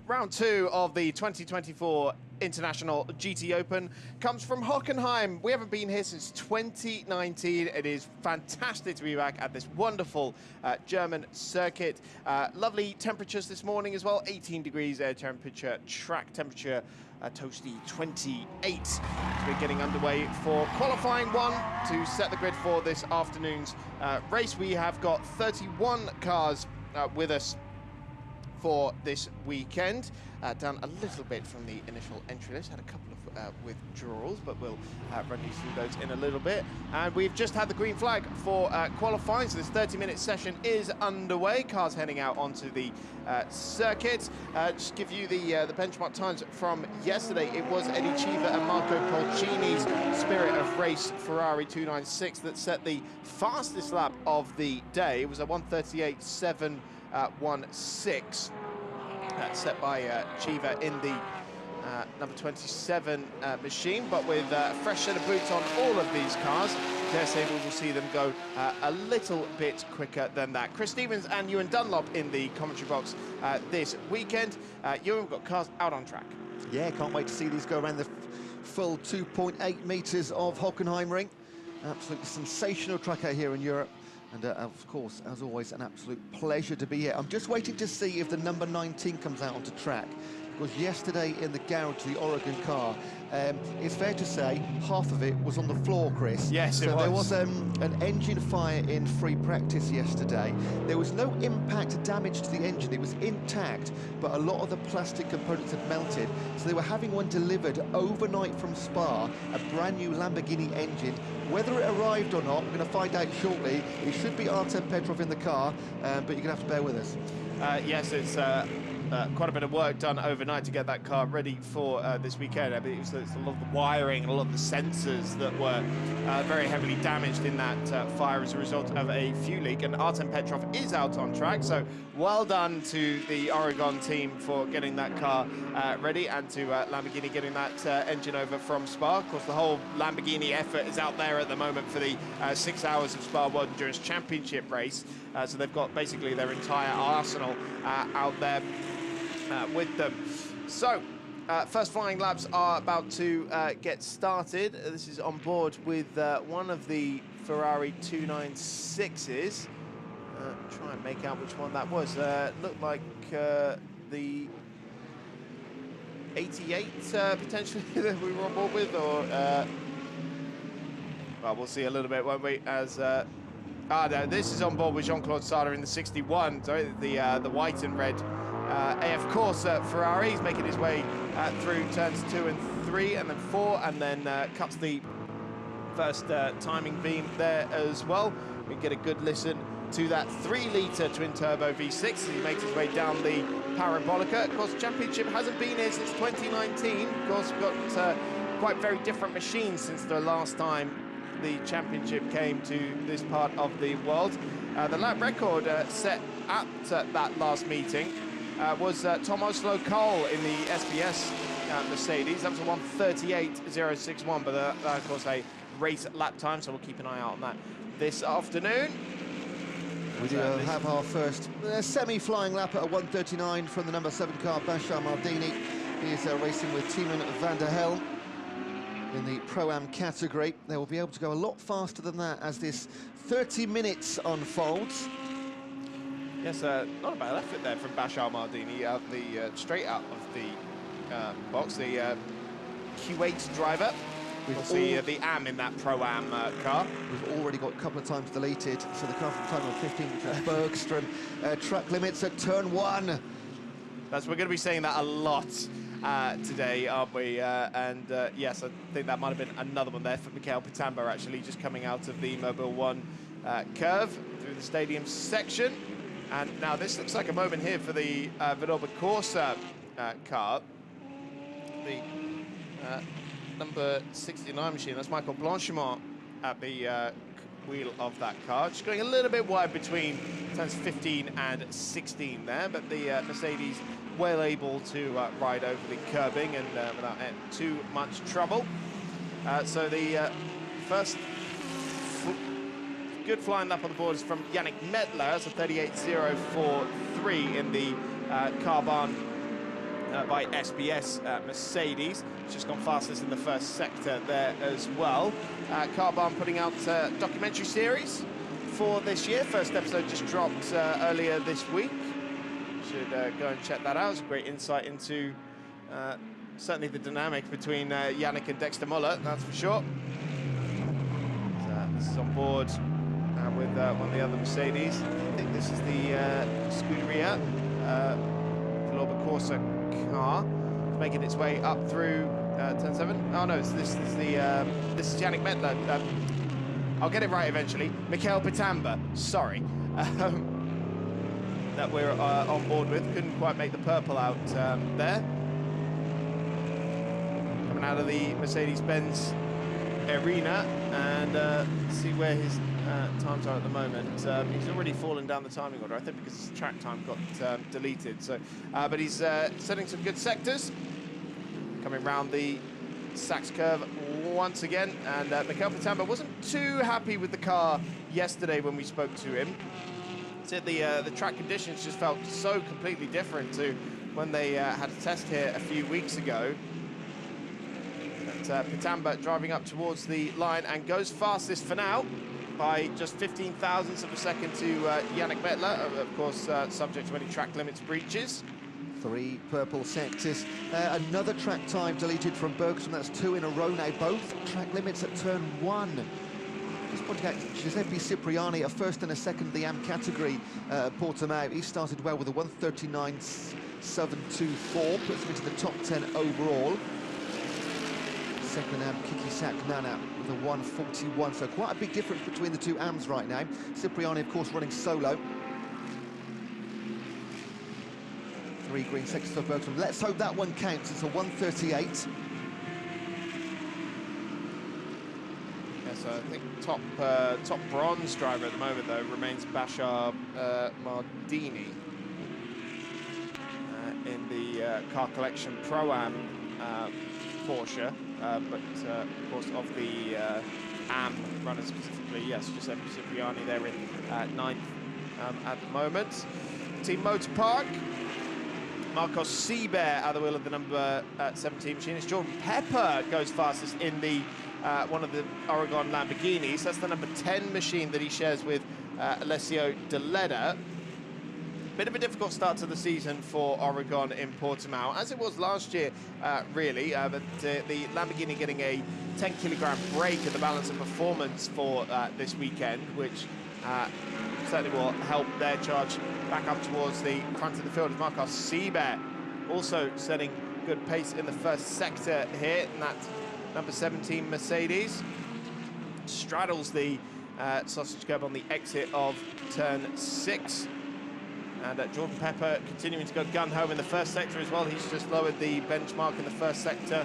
Round 2 of the 2024 International GT Open comes from Hockenheim. We haven't been here since 2019. It is fantastic to be back at this wonderful German circuit. Lovely temperatures this morning as well, 18 degrees air temperature, track temperature toasty 28. So we're getting underway for qualifying one to set the grid for this afternoon's race. We have got 31 cars with us for this weekend, down a little bit from the initial entry list. Had a couple of withdrawals, but we'll run you through those in a little bit. And we've just had the green flag for qualifying, so this 30-minute session is underway. Cars heading out onto the circuit. Just give you the benchmark times from yesterday. It was Eddie Cheever and Marco Polcini's Spirit of Race Ferrari 296 that set the fastest lap of the day. It was a 1:38.7. 1.6 set by Cheever in the number 27 machine, but with a fresh set of boots on all of these cars, dare say we will see them go a little bit quicker than that. Chris Stevens and Ewan Dunlop in the commentary box this weekend. Ewan, we've got cars out on track. Yeah, can't wait to see these go around the full 2.8 meters of Hockenheim ring. Absolutely sensational track out here in Europe. And of course, as always, an absolute pleasure to be here. I'm just waiting to see if the number 19 comes out onto track, because yesterday in the garage, the Oregon car, it's fair to say half of it was on the floor, Chris. Yes, it was. So there was an engine fire in free practice yesterday. There was no impact damage to the engine. It was intact, but a lot of the plastic components had melted. So they were having one delivered overnight from Spa, a brand new Lamborghini engine. Whether it arrived or not, we're going to find out shortly. It should be Artem Petrov in the car, but you're going to have to bear with us. Yes, it's quite a bit of work done overnight to get that car ready for this weekend. I mean, it's a lot of the wiring and a lot of the sensors that were very heavily damaged in that fire as a result of a fuel leak. And Artem Petrov is out on track, so well done to the Oregon team for getting that car ready, and to Lamborghini getting that engine over from Spa. Of course, the whole Lamborghini effort is out there at the moment for the 6 hours of Spa World Endurance Championship race. So they've got basically their entire arsenal out there with them. So first flying laps are about to get started. This is on board with one of the Ferrari 296s. Try and make out which one that was. Looked like the 88 potentially that we were on board with, or well, we'll see a little bit, won't we? As no, this is on board with Jean-Claude Sada in the 61. Sorry, the white and red AF Corse Ferrari. He's making his way through turns 2 and 3, and then 4, and then cuts the first timing beam there as well. We get a good listen to that 3-litre twin-turbo V6 as he makes his way down the Parabolica. Of course, Championship hasn't been here since 2019. Of course, we've got quite very different machines since the last time the Championship came to this part of the world. The lap record set at that last meeting was Tom Oslo-Cole in the SBS Mercedes. That was a 1:38.061, but that, of course, a race lap time, so we'll keep an eye out on that this afternoon. We do have our first semi-flying lap at a 1:39 from the number 7 car, Bashar Mardini. He is racing with Timon van der Helm in the Pro-Am category. They will be able to go a lot faster than that as this 30 minutes unfolds. Yes, not a bad effort there from Bashar Mardini, straight out of the box. The Q8 driver. We'll see the AM in that Pro-Am car. We've already got a couple of times deleted, so the car from time of 15, which is Bergstrom. Track limits at turn 1. We're going to be saying that a lot today, aren't we? Yes, I think that might have been another one there for Mikhail Pitambo, actually, just coming out of the Mobile 1 curve through the stadium section. And now this looks like a moment here for the Vinoba Corsa car. The number 69 machine, that's Michael Blanchimont at the wheel of that car. Just going a little bit wide between turns 15 and 16 there, but the Mercedes well able to ride over the curbing and without too much trouble. So the first good flying lap on the board is from Yannick Mettler. It's a 38.043 in the Carbon by SBS Mercedes. It's just gone fastest in the first sector there as well. Car Barn putting out a documentary series for this year. First episode just dropped earlier this week. Should go and check that out. It's a great insight into certainly the dynamic between Yannick and Dexter Muller, that's for sure. This is on board with one of the other Mercedes. I think this is the Scuderia Villorba Corsa car. It's making its way up through turn 7. Oh no, this is Yannick Mettler. I'll get it right eventually. Michael Pitamba, sorry. That we're on board with. Couldn't quite make the purple out there. Coming out of the Mercedes-Benz arena, and see where his times are at the moment. He's already fallen down the timing order, I think, because his track time got deleted. So, but he's setting some good sectors. Coming round the Sachs curve once again, and Michael Pitamba wasn't too happy with the car yesterday when we spoke to him. Said the track conditions just felt so completely different to when they had a test here a few weeks ago. But Pitamba driving up towards the line and goes fastest for now by just 15 thousandths of a second to Yannick Mettler, of course subject to any track limits breaches. 3 purple sectors. Another track time deleted from Bergson. That's 2 in a row now. Both track limits at turn 1. Just pointing out Giuseppe Cipriani, a first and a second in the AM category, Portimao. He started well with a 1:39.724, puts him into the top 10 overall. Second AM, Kiki Saknana with a 1:41, so quite a big difference between the two AMs right now. Cipriani, of course, running solo. 3 green sectors for Bergson. Let's hope that one counts. It's a 1:38. So I think top bronze driver at the moment, though, remains Bashar Mardini in the Car Collection Pro-Am Porsche. But of course, of the AM runners specifically, yes, Giuseppe Cipriani there in 9th at the moment. Team Motor Park, Marcos Seibert at the wheel of the number 17 machine. It's Jordan Pepper goes fastest in the one of the Oregon Lamborghinis. That's the number 10 machine that he shares with Alessio De Leda. Bit of a difficult start to the season for Oregon in Portimao, as it was last year, really. But the Lamborghini getting a 10-kilogram break in the balance of performance for this weekend, which certainly will help their charge back up towards the front of the field. Marcos Seibert also setting good pace in the first sector here, and that number 17 Mercedes straddles the sausage curb on the exit of turn 6. And Jordan Pepper continuing to go gun-ho in the first sector as well. He's just lowered the benchmark in the first sector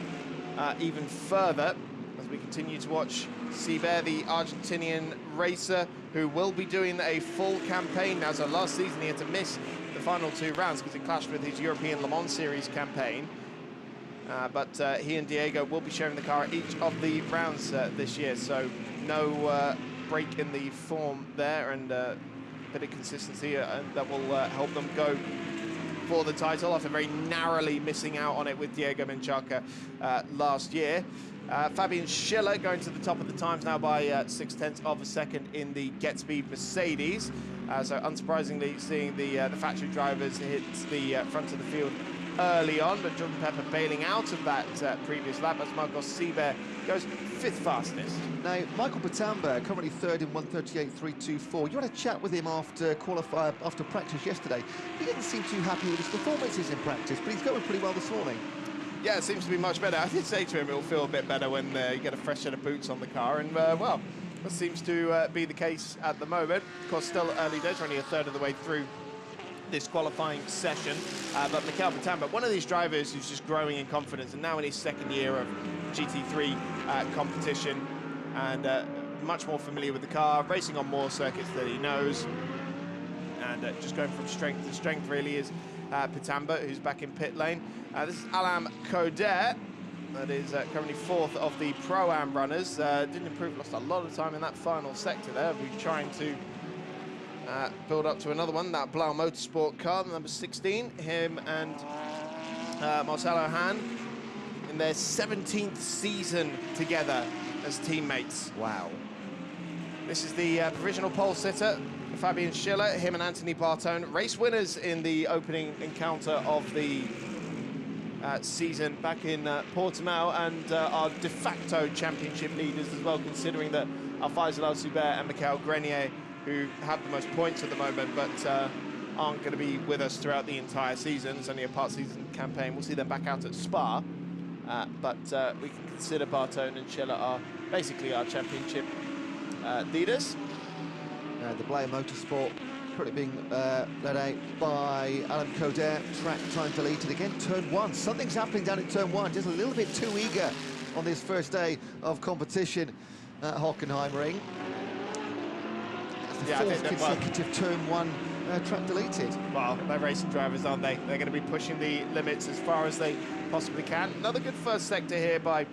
even further as we continue to watch Seibert, the Argentinian racer, who will be doing a full campaign now. So last season he had to miss the final 2 rounds because it clashed with his European Le Mans Series campaign. But he and Diego will be sharing the car at each of the rounds this year. So no break in the form there, and bit of consistency that will help them go for the title after very narrowly missing out on it with Diego Menchaca last year. Fabian Schiller going to the top of the times now by 0.6 of a second in the Get Speed Mercedes. So unsurprisingly, seeing the factory drivers hit the front of the field early on, but Jordan Pepper bailing out of that previous lap as Marcos Seibert goes 5th fastest. Now, Michael Pitamba, currently 3rd in 1:38.324. You had a chat with him after practice yesterday. He didn't seem too happy with his performances in practice, but he's going pretty well this morning. Yeah, it seems to be much better. I did say to him it will feel a bit better when you get a fresh set of boots on the car, and well, that seems to be the case at the moment. Of course, still early days, only a third of the way through this qualifying session, but Michael Pitamba, one of these drivers who's just growing in confidence, and now in his 2nd year of GT3 competition, and much more familiar with the car, racing on more circuits that he knows, and just going from strength to strength really is Pitamba, who's back in pit lane. This is Alain Codet, that is currently 4th of the Pro-Am runners. Didn't improve, lost a lot of time in that final sector there. We're trying to build up to another one, that Blau Motorsport car, the number 16. Him and Marcelo Hahn in their 17th season together as teammates. Wow. This is the provisional pole sitter, Fabian Schiller, him and Anthony Bartone, race winners in the opening encounter of the season back in Portimao, and our de facto championship leaders as well, considering that Faisal Al-Zubair and Michael Grenier, who have the most points at the moment, but aren't going to be with us throughout the entire season. It's only a part-season campaign. We'll see them back out at Spa, but we can consider Bartone and Schiller are basically our championship leaders. The Blair Motorsport currently being led out by Alan Coder. Track time deleted again. Turn 1. Something's happening down in turn 1. Just a little bit too eager on this first day of competition at Hockenheim Ring. That's the fourth consecutive turn 1 track deleted. Well, they're racing drivers, aren't they? They're going to be pushing the limits as far as they possibly can. Another good first sector here by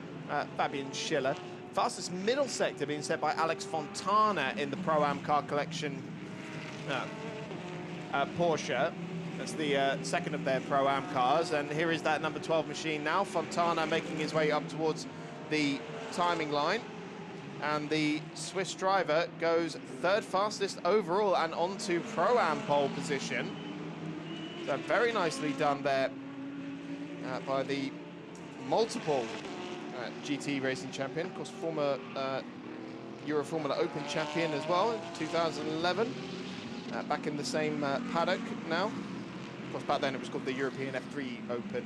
Fabian Schiller. Fastest middle sector being set by Alex Fontana in the Pro-Am car collection Porsche. That's the second of their Pro-Am cars, and here is that number 12 machine now. Fontana making his way up towards the timing line, and the Swiss driver goes third fastest overall and onto Pro-Am pole position. So very nicely done there by the multiple GT racing champion, of course former Euro Formula Open champion as well in 2011, back in the same paddock now. Of course back then it was called the European F3 Open,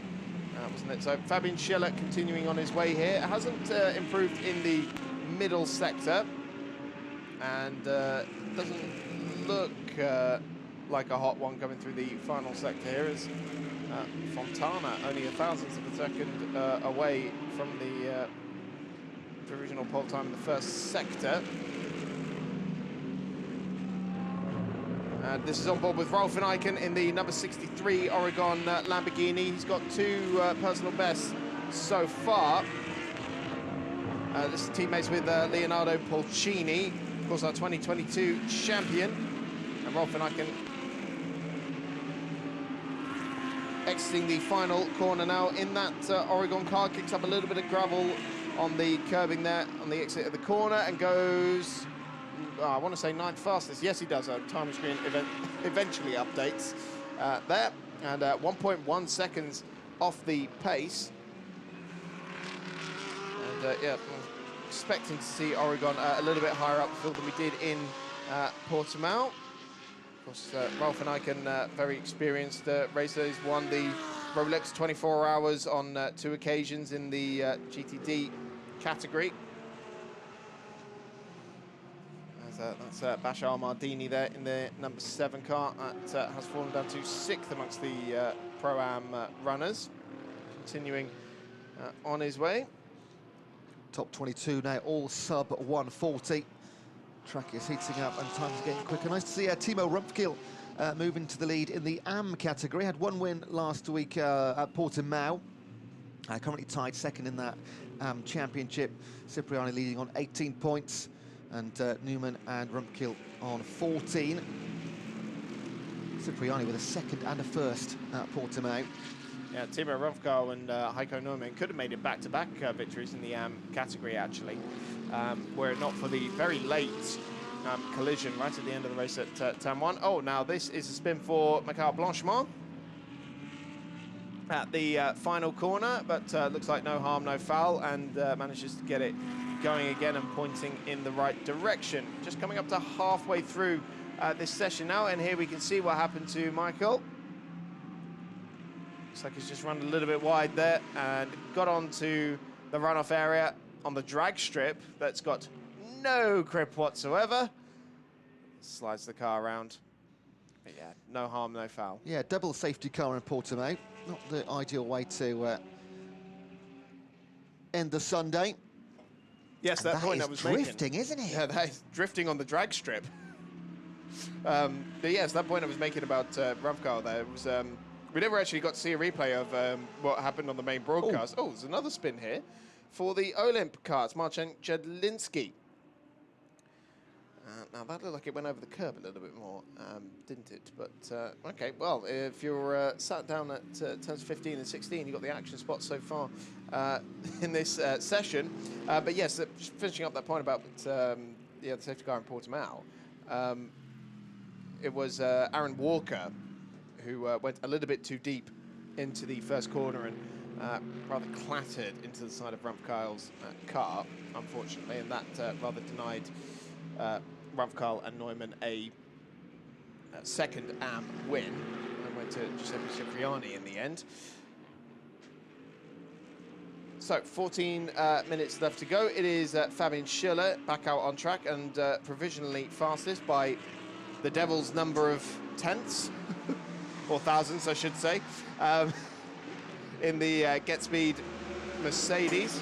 wasn't it? So Fabian Schiller continuing on his way here. Hasn't improved in the middle sector, and doesn't look like a hot one coming through the final sector here, as Fontana only a thousandth of a second away from the provisional pole time in the first sector. This is on board with Rolf van Eiken in the number 63 Oregon Lamborghini. He's got 2 personal bests so far. This is teammates with Leonardo Pulcini, of course our 2022 champion. And Rolf van Eiken exiting the final corner now in that Oregon car, kicks up a little bit of gravel on the curbing there on the exit of the corner, and goes, I want to say 9th fastest. Yes, he does. Time screen eventually updates there, and 1.1 seconds off the pace. And yeah, I'm expecting to see Oregon a little bit higher up the field than we did in Portimao. Of course, Rolf van Eiken, very experienced racer. He's won the Rolex 24 Hours on 2 occasions in the GTD category. That's Bashar Mardini there in the number 7 car. That has fallen down to 6th amongst the Pro-Am runners. Continuing on his way. Top 22 now, all sub 140. Track is heating up and time's getting quicker. Nice to see Timo Rumpfkill moving to the lead in the AM category. Had 1 win last week at Portimao. Currently tied second in that championship. Cipriani leading on 18 points, and Newman and Rumpfkill on 14. Cipriani with a second and a first at Portimao. Yeah, Timo Rumpfkill and Heiko Neumann could have made it back-to-back victories in the AM category, actually, were it not for the very late collision right at the end of the race at turn 1. Oh, now this is a spin for Michael Blanchemont at the final corner, but looks like no harm, no foul, and manages to get it going again and pointing in the right direction. Just coming up to halfway through this session now, and here we can see what happened to Michael. Looks like he's just run a little bit wide there and got onto the runoff area on the drag strip that's got no grip whatsoever. Slides the car around. But yeah, no harm, no foul. Yeah, double safety car in Portimao. Not the ideal way to end the Sunday. Yes, that point I was drifting, making. Isn't it? Yeah, that is drifting on the drag strip. But yes, that point I was making about Rumpfkill there was. We never actually got to see a replay of what happened on the main broadcast. Oh, there's another spin here for the Olymp car. It's Marcin Jedlinski. Now that looked like it went over the curb a little bit more, didn't it? But okay, well, if you're sat down at turns 15 and 16, you've got the action spots so far in this session. But yes, just finishing up that point about the safety car in Portimao, it was Aaron Walker who went a little bit too deep into the first corner and rather clattered into the side of Rumpf Kyle's car, unfortunately, and that rather denied Rumpf Kyle and Neumann a second AM win, and went to Giuseppe Cipriani in the end. So 14 minutes left to go. It is Fabian Schiller back out on track and provisionally fastest by the devil's number of tenths, or thousands, I should say, in the Get Speed Mercedes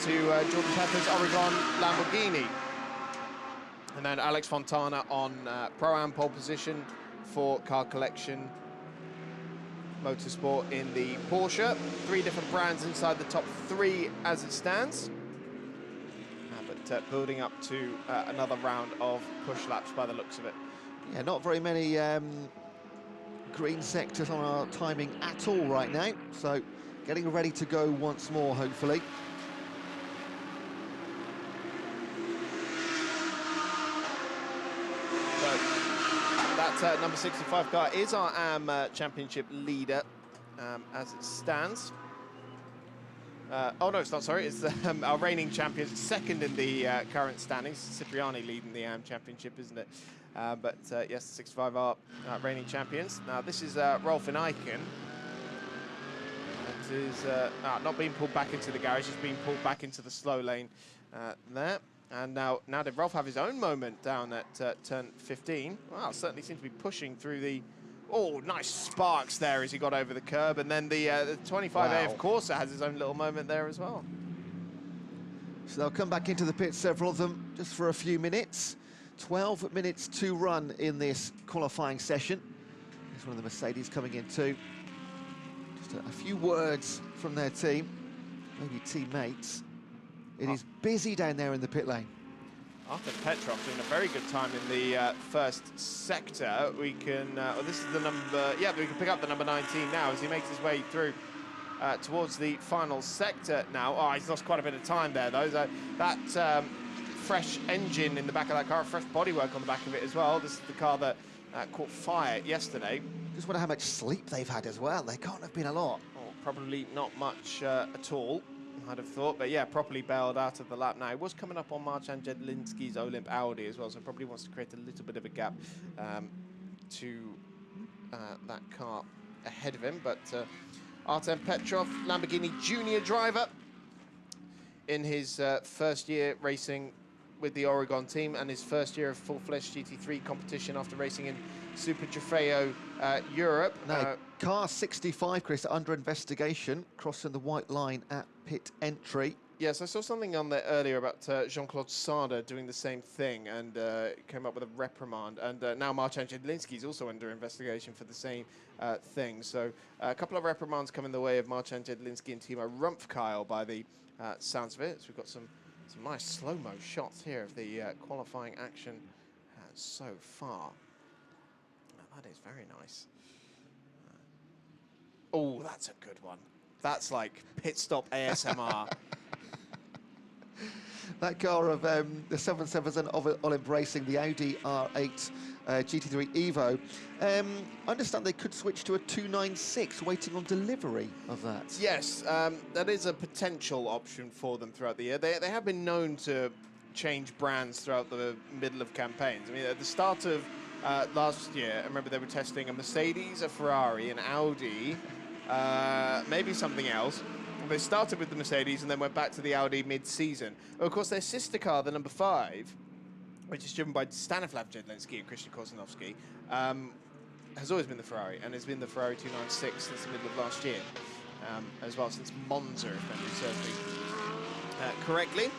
to Jordan Pepper's Oregon Lamborghini. And then Alex Fontana on Pro-Am pole position for Car Collection Motorsport in the Porsche. 3 different brands inside the top 3 as it stands. But building up to another round of push laps by the looks of it. Yeah, not very many green sectors on our timing at all right now. So getting ready to go once more, hopefully. That number 65 car is our AM Championship leader as it stands. Oh, no, it's not, sorry. It's our reigning champions, second in the current standings. Cipriani leading the AM Championship, isn't it? But yes, the 65 are reigning champions. Now, this is Rolf in Eichen. That is not being pulled back into the garage, it's being pulled back into the slow lane there. And now did Rolf have his own moment down at turn 15? Wow, certainly seems to be pushing through the... Oh, nice sparks there as he got over the curb. And then the 25A, of course, has his own little moment there as well. So they'll come back into the pit, several of them, just for a few minutes. 12 minutes to run in this qualifying session. There's one of the Mercedes coming in too. Just a few words from their team, maybe teammates. It is busy down there in the pit lane. Artem Petrov doing a very good time in the first sector. We can, this is the number, yeah, we can pick up the number 19 now as he makes his way through towards the final sector now. Oh, he's lost quite a bit of time there, though. That fresh engine in the back of that car, fresh bodywork on the back of it as well. This is the car that caught fire yesterday. Just wonder how much sleep they've had as well. They can't have been a lot. Oh, probably not much at all, I'd have thought, but yeah, properly bailed out of the lap now. He was coming up on Marcin Jedlinski's Olymp Audi as well, so probably wants to create a little bit of a gap to that car ahead of him. But Artem Petrov, Lamborghini junior driver in his first year racing with the Oregon team and his first year of full-fledged GT3 competition after racing in Super Trofeo Europe. Now, car 65, Chris, under investigation, crossing the white line at pit entry. Yes, I saw something on there earlier about Jean-Claude Sarda doing the same thing and came up with a reprimand. And now Marcin Jedlinski is also under investigation for the same thing. So a couple of reprimands coming the way of Marcin Jedlinski and Timo Rumpf Kyle by the sounds of it. So we've got some nice slow-mo shots here of the qualifying action so far. That is very nice. Oh, that's a good one. That's like pit stop ASMR. That car of the 777 of Olymp Racing, the Audi R8 GT3 Evo. I understand they could switch to a 296, waiting on delivery of that. Yes, that is a potential option for them throughout the year. They have been known to change brands throughout the middle of campaigns. I mean, at the start of last year, I remember they were testing a Mercedes, a Ferrari, an Audi, maybe something else. They started with the Mercedes and then went back to the Audi mid-season. Of course, their sister car, the number 5, which is driven by Stanislav Jedlinski and Christian Korzanowski, has always been the Ferrari, and has been the Ferrari 296 since the middle of last year, as well, since Monza, if memory serves me correctly.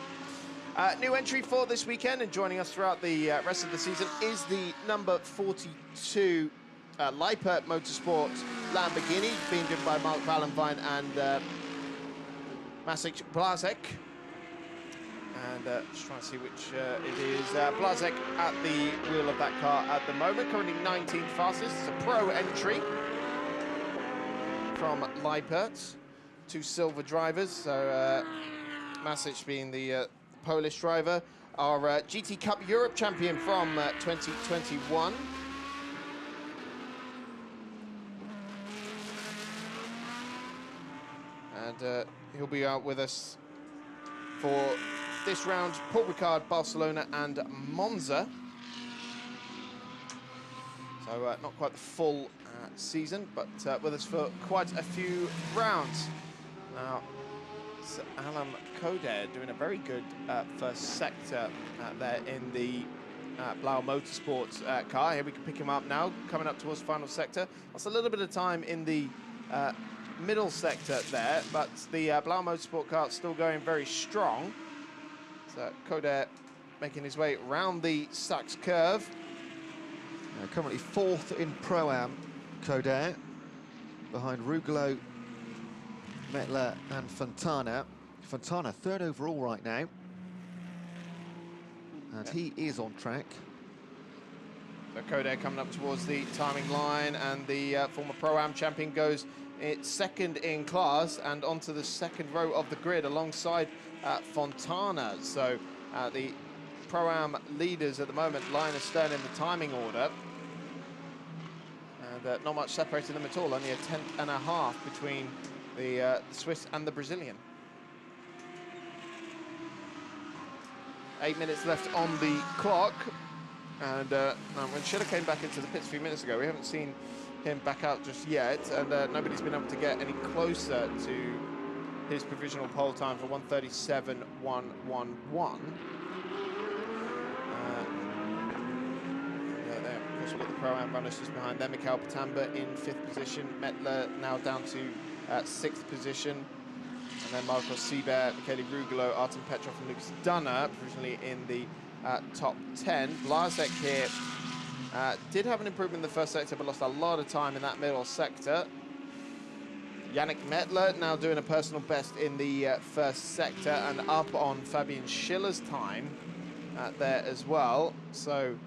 New entry for this weekend, and joining us throughout the rest of the season is the number 42 Lippert Motorsport Lamborghini, being driven by Mark Vallenvine and Maciej Blasek. And just trying to see which it is. Blazek at the wheel of that car at the moment, currently 19th fastest. It's a pro entry from Leipert. 2 silver drivers, so Masic being the Polish driver. Our GT Cup Europe champion from 2021. And he'll be out with us for this round, Paul Ricard, Barcelona and Monza. So not quite the full season, but with us for quite a few rounds. Now, it's Alan Coder doing a very good first sector there in the Blau Motorsports car. Here we can pick him up now, coming up towards the final sector. That's a little bit of time in the middle sector there, but the Blau Motorsport car is still going very strong. So Coder making his way round the Sachs curve. Currently 4th in Pro-Am, Coder, behind Rugolo, Mettler and Fontana. Fontana 3rd overall right now. And he is on track. So Coder coming up towards the timing line, and the former Pro-Am champion goes 2nd in class and onto the 2nd row of the grid alongside Fontana. So the Pro-Am leaders at the moment, Linus Stern in the timing order. And not much separating them at all, only a 10.5 between the Swiss and the Brazilian. 8 minutes left on the clock. And when Schiller came back into the pits a few minutes ago, we haven't seen him back out just yet, and nobody's been able to get any closer to his provisional pole time for 1:37.111. There, of course, we've got the Pro-Am runners just behind them. Mikhail Patamba in 5th position, Mettler now down to 6th position, and then Marcos Sieber, Michele Rugolo, Artem Petrov and Lucas Dunner provisionally in the top 10. Blazek here did have an improvement in the first sector, but lost a lot of time in that middle sector. Yannick Mettler now doing a personal best in the first sector and up on Fabian Schiller's time there as well. So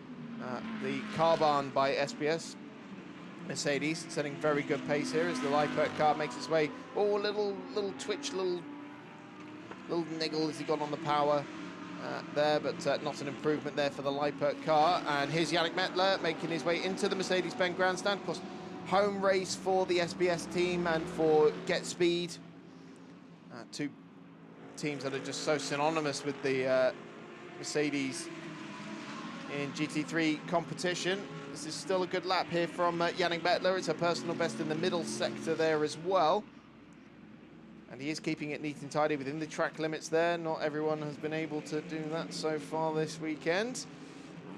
the Carbahn by SBS Mercedes setting very good pace here as the Leipert car makes its way. Oh, little twitch, little niggle as he got on the power there, but not an improvement there for the Leipert car. And here's Yannick Mettler making his way into the Mercedes-Benz grandstand. Of course, home race for the SBS team and for Get Speed. 2 teams that are just so synonymous with the Mercedes in GT3 competition. This is still a good lap here from Yannick Mettler. It's a personal best in the middle sector there as well. And he is keeping it neat and tidy within the track limits there. Not everyone has been able to do that so far this weekend.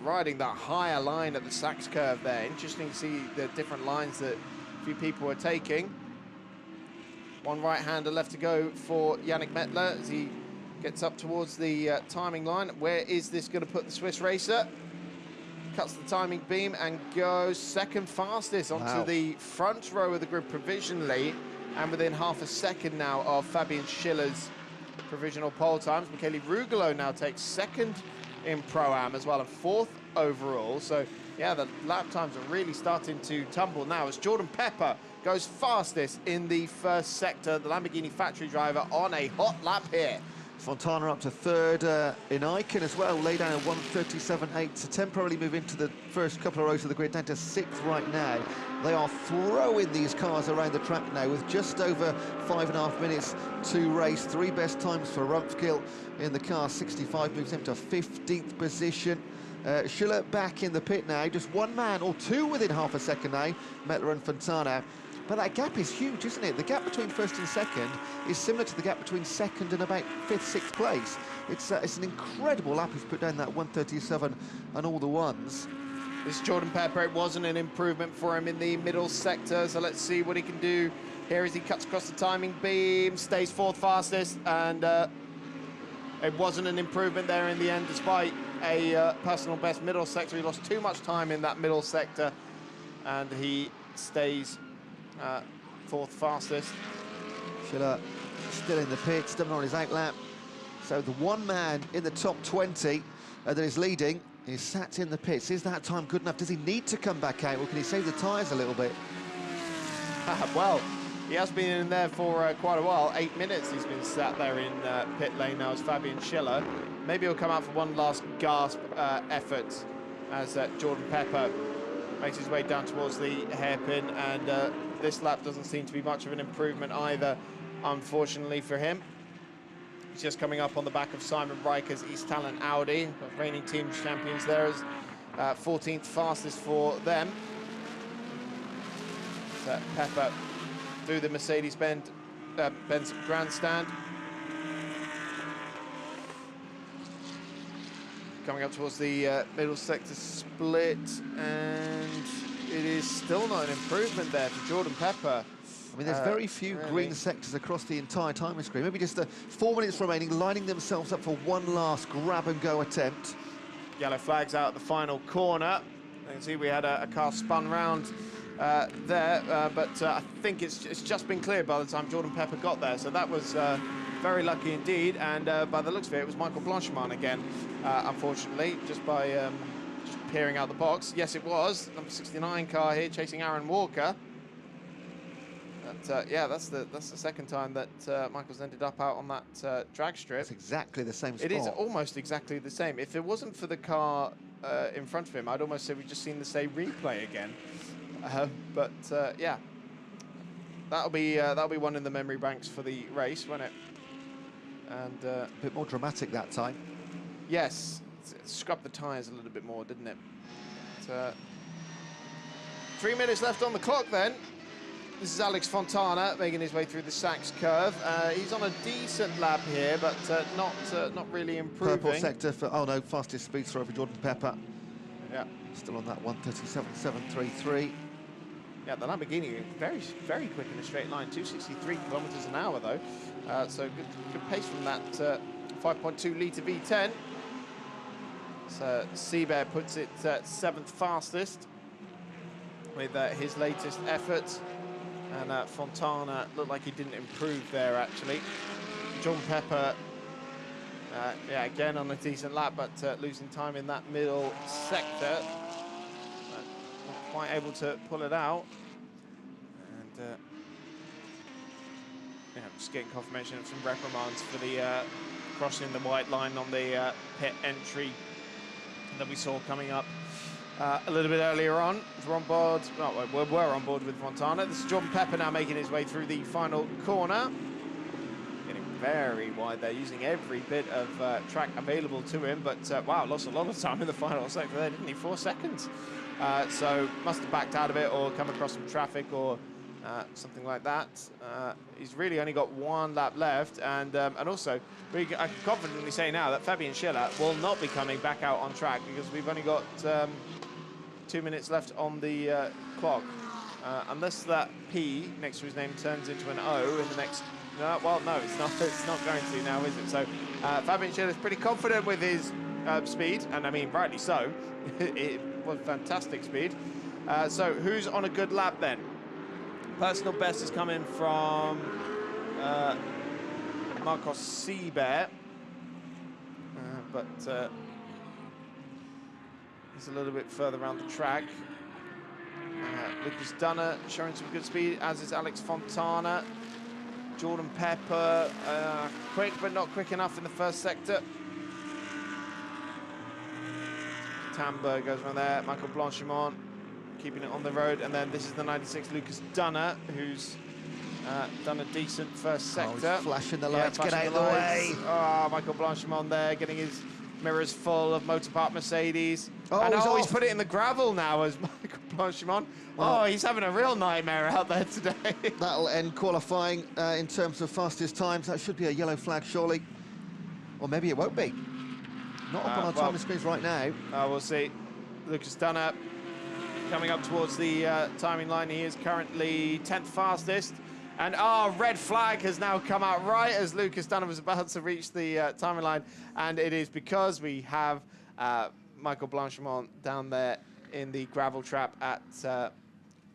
Riding that higher line at the Sachs curve there. Interesting to see the different lines that a few people are taking. One right-hander left to go for Yannick Mettler as he gets up towards the timing line. Where is this going to put the Swiss racer? Cuts the timing beam and goes 2nd fastest onto the front row of the grid provisionally, and within half a second now of Fabian Schiller's provisional pole times. Michele Rugolo now takes 2nd in Pro-Am as well, and 4th overall. So yeah, the lap times are really starting to tumble now as Jordan Pepper goes fastest in the first sector, the Lamborghini factory driver on a hot lap here. Fontana up to 3rd in Icon as well, lay down at 1:37.8 to temporarily move into the first couple of rows of the grid, down to 6th right now. They are throwing these cars around the track now with just over 5.5 minutes to race. 3 best times for Rumpfgil in the car. 65 moves him to 15th position. Schiller back in the pit now, just 1 man or 2 within half a second now, Mettler and Fontana. But that gap is huge, isn't it? The gap between 1st and 2nd is similar to the gap between 2nd and about 5th, 6th place. It's an incredible lap he's put down, that 1:37 and all the ones. This is Jordan Pepper. It wasn't an improvement for him in the middle sector, so let's see what he can do here as he cuts across the timing beam, stays 4th fastest, and it wasn't an improvement there in the end, despite a personal best middle sector. He lost too much time in that middle sector, and he stays 4th fastest. Schiller still in the pits, still on his outlap. So the one man in the top 20 that is leading is sat in the pits. Is that time good enough? Does he need to come back out, or can he save the tyres a little bit? Well, he has been in there for quite a while. 8 minutes he's been sat there in pit lane now as Fabian Schiller. Maybe he'll come out for one last gasp effort as Jordan Pepper makes his way down towards the hairpin, and this lap doesn't seem to be much of an improvement either, unfortunately for him. He's just coming up on the back of Simon Riker's East Talent Audi, reigning team champions there, as 14th fastest for them. So Pepper through the Mercedes-Benz grandstand. Coming up towards the middle sector split, and it is still not an improvement there for Jordan Pepper. I mean, there's very few green sectors across the entire timing screen. Maybe just 4 minutes remaining, lining themselves up for one last grab-and-go attempt. Yellow flags out at the final corner. You can see we had a car spun round there, but I think it's just been cleared by the time Jordan Pepper got there, so that was very lucky indeed, and by the looks of it was Michael Blanchimont again, unfortunately, just by just peering out the box. Yes, it was number 69 car here chasing Aaron Walker. But yeah, that's the second time that Michael's ended up out on that drag strip. It's exactly the same spot. It is almost exactly the same. If it wasn't for the car in front of him, I'd almost say we've just seen the same replay again. But yeah, that'll be one in the memory banks for the race, won't it? And a bit more dramatic that time. Yes, it scrubbed the tyres a little bit more, didn't it? But, 3 minutes left on the clock then. This is Alex Fontana making his way through the Sachs curve. He's on a decent lap here, but not really improving. Purple sector for, oh no, fastest speed throw for Jordan Pepper. Yeah. Still on that 1:37.733. Yeah, the Lamborghini very, very quick in a straight line, 263 kilometers an hour though. So good pace from that 5.2 litre V10. So Seabear puts it 7th fastest with his latest effort. And Fontana looked like he didn't improve there, actually. John Pepper, yeah, again on a decent lap, but losing time in that middle sector. Not quite able to pull it out. And yeah, just getting confirmation of some reprimands for the crossing the white line on the pit entry that we saw coming up a little bit earlier on. We're on board, well, we were on board with Fontana. This is Jordan Pepper now making his way through the final corner. Getting very wide there, using every bit of track available to him, but wow, lost a lot of time in the final sector there, didn't he? 4 seconds. So must have backed out of it or come across some traffic or something like that. He's really only got 1 lap left, and also I can confidently say now that Fabian Schiller will not be coming back out on track because we've only got 2 minutes left on the clock, unless that P next to his name turns into an O in the next. Well, no, it's not. It's not going to now, is it? So Fabian Schiller is pretty confident with his speed, and I mean rightly so. It was fantastic speed. So who's on a good lap then? Personal best is coming from Marcos Seabear, but he's a little bit further around the track. Lucas Dunner showing some good speed, as is Alex Fontana. Jordan Pepper, quick but not quick enough in the first sector. Tamber goes around there, Michael Blanchimont keeping it on the road, and then this is the 96 Lucas Dunner, who's done a decent first sector. Oh, flashing the lights, yeah, get out of the way. Oh, Michael Blanchimont there, getting his mirrors full of Motorpark Mercedes. Oh, and he's off. put it in the gravel now as Michael Blanchimont. Well, oh, he's having a real nightmare out there today. That'll end qualifying in terms of fastest times. That should be a yellow flag, surely. Or maybe it won't be. Not up on our timing screens right now. We'll see. Lucas Dunner coming up towards the timing line. He is currently 10th fastest. And red flag has now come out right as Lucas Dunner was about to reach the timing line. And it is because we have Michael Blanchimont down there in the gravel trap at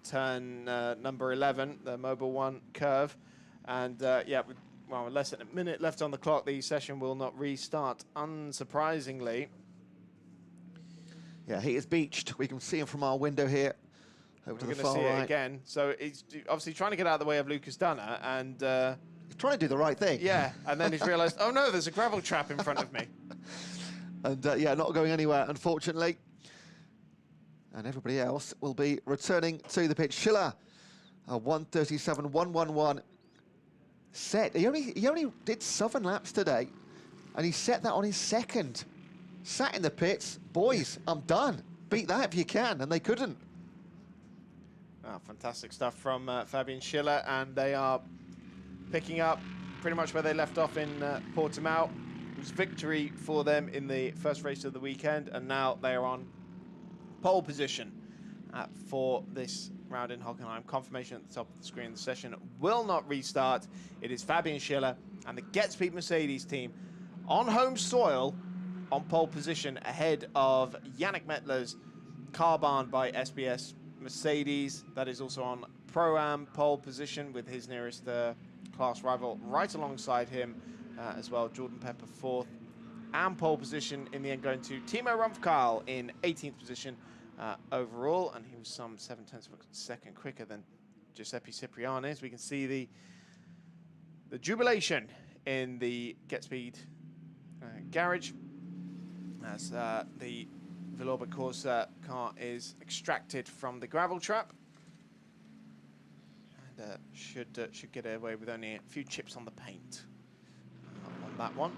turn number 11, the Mobile 1 curve. And yeah, well, with less than a minute left on the clock, the session will not restart, unsurprisingly. Yeah, he is beached. We can see him from our window here. Over to the far right. We're going to see it again. So he's obviously trying to get out of the way of Lucas Dunner, and he's trying to do the right thing. Yeah, and then he's realised, oh no, there's a gravel trap in front of me. And yeah, not going anywhere, unfortunately. And everybody else will be returning to the pitch. Schiller, a 1:37.111 set. He only did 7 laps today, and he set that on his second. Sat in the pits, boys, I'm done. Beat that if you can, and they couldn't. Oh, fantastic stuff from Fabian Schiller, and they are picking up pretty much where they left off in Portimao. It was victory for them in the first race of the weekend, and now they are on pole position for this round in Hockenheim. Confirmation at the top of the screen. The session will not restart. It is Fabian Schiller and the GetSpeed Mercedes team on home soil on pole position ahead of Yannick Mettler's car barn by SBS Mercedes. That is also on Pro-Am pole position with his nearest class rival right alongside him as well. Jordan Pepper 4th, and pole position in the end going to Timo Rumpfkeil in 18th position overall, and he was some 0.7 of a second quicker than Giuseppe Cipriani. As we can see the jubilation in the GetSpeed garage as the Villorba Corsa car is extracted from the gravel trap, and should get away with only a few chips on the paint on that one.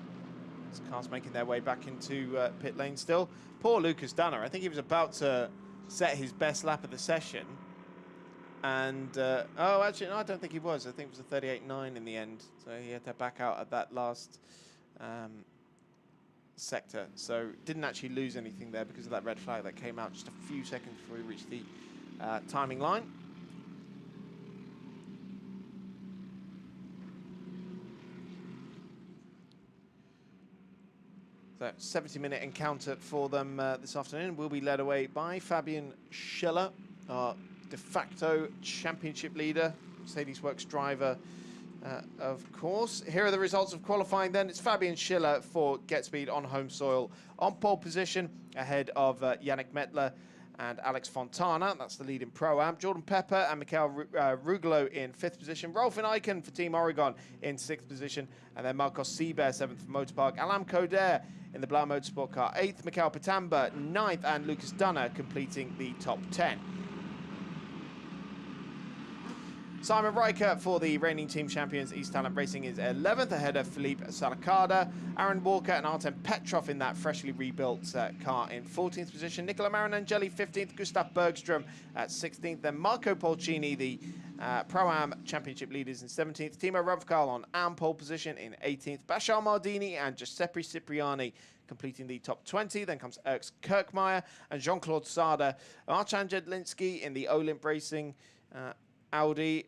As cars making their way back into pit lane still. Poor Lucas Dunner. I think he was about to set his best lap of the session, and oh, actually, no, I don't think he was. I think it was a 38.9 in the end, so he had to back out at that last sector, so didn't actually lose anything there because of that red flag that came out just a few seconds before he reached the timing line. So 70-minute encounter for them this afternoon will be led away by Fabian Schiller, our de facto championship leader, Mercedes Works driver. Of course. Here are the results of qualifying then. It's Fabian Schiller for GetSpeed on home soil on pole position ahead of Yannick Mettler and Alex Fontana. That's the lead in Pro-Am. Jordan Pepper and Mikhail Rugolo in 5th position. Rolf and Eichen for Team Oregon in 6th position. And then Marcos Sieber, 7th for Motorpark. Alam Coder in the Blau Motorsport car, 8th. Mikhail Patamba, 9th. And Lucas Dunner completing the top 10. Simon Riker for the reigning team champions East Talent Racing is 11th ahead of Philippe Salakada. Aaron Walker and Artem Petrov in that freshly rebuilt car in 14th position. Nicola Marinangeli 15th, Gustav Bergström at 16th. Then Marco Polcini, the Pro-Am championship leaders in 17th. Timo Rumpfkeil on Am pole position in 18th. Bashar Mardini and Giuseppe Cipriani completing the top 20. Then comes Erks Kirkmeyer and Jean-Claude Sada. Archan Jedlinski in the Olymp Racing Audi.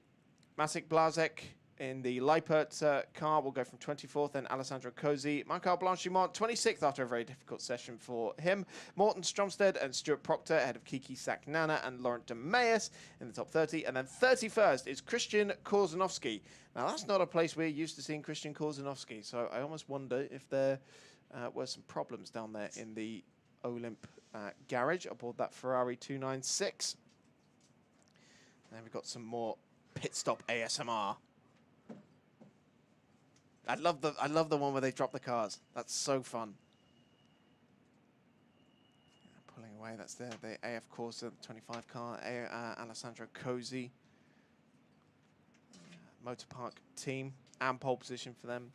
Masik Blazek in the Leipert car will go from 24th, then Alessandro Cosi. Michael Blanchimont, 26th after a very difficult session for him. Morten Stromsted and Stuart Proctor ahead of Kiki Saknana and Laurent de Meus in the top 30. And then 31st is Christian Korzanovski. Now, that's not a place we're used to seeing Christian Korzanovski, so I almost wonder if there were some problems down there in the Olymp garage aboard that Ferrari 296. And then we've got some more pit stop ASMR. I love the one where they drop the cars. That's so fun. Pulling away, that's the AF Corsa 25 car, Alessandro Cosi. Motorpark team, and pole position for them,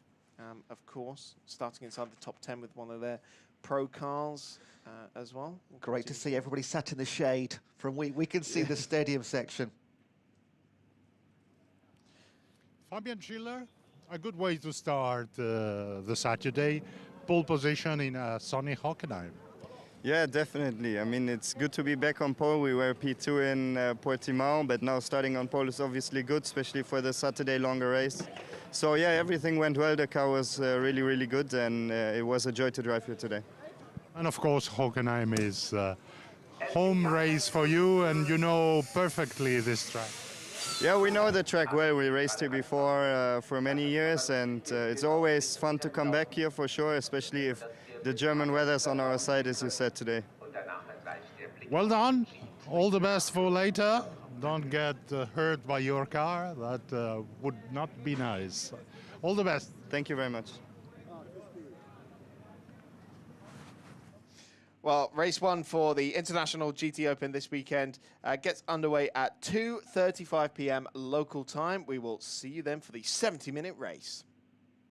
of course. Starting inside the top 10 with one of their pro cars as well. Great to see everybody sat in the shade. From we can see the stadium section. Fabian Schiller, a good way to start the Saturday. Pole position in sunny Hockenheim. Yeah, definitely. I mean, it's good to be back on pole. We were P2 in Portimao, but now starting on pole is obviously good, especially for the Saturday longer race. So yeah, everything went well. The car was really, really good, and it was a joy to drive here today. And of course, Hockenheim is home race for you, and you know perfectly this track. Yeah, we know the track well. We raced here before for many years, and it's always fun to come back here for sure, especially if the German weather's on our side, as you said today. Well done. All the best for later. Don't get hurt by your car. That would not be nice. All the best. Thank you very much. Well, race one for the International GT Open this weekend gets underway at 2:35 p.m. local time. We will see you then for the 70-minute race.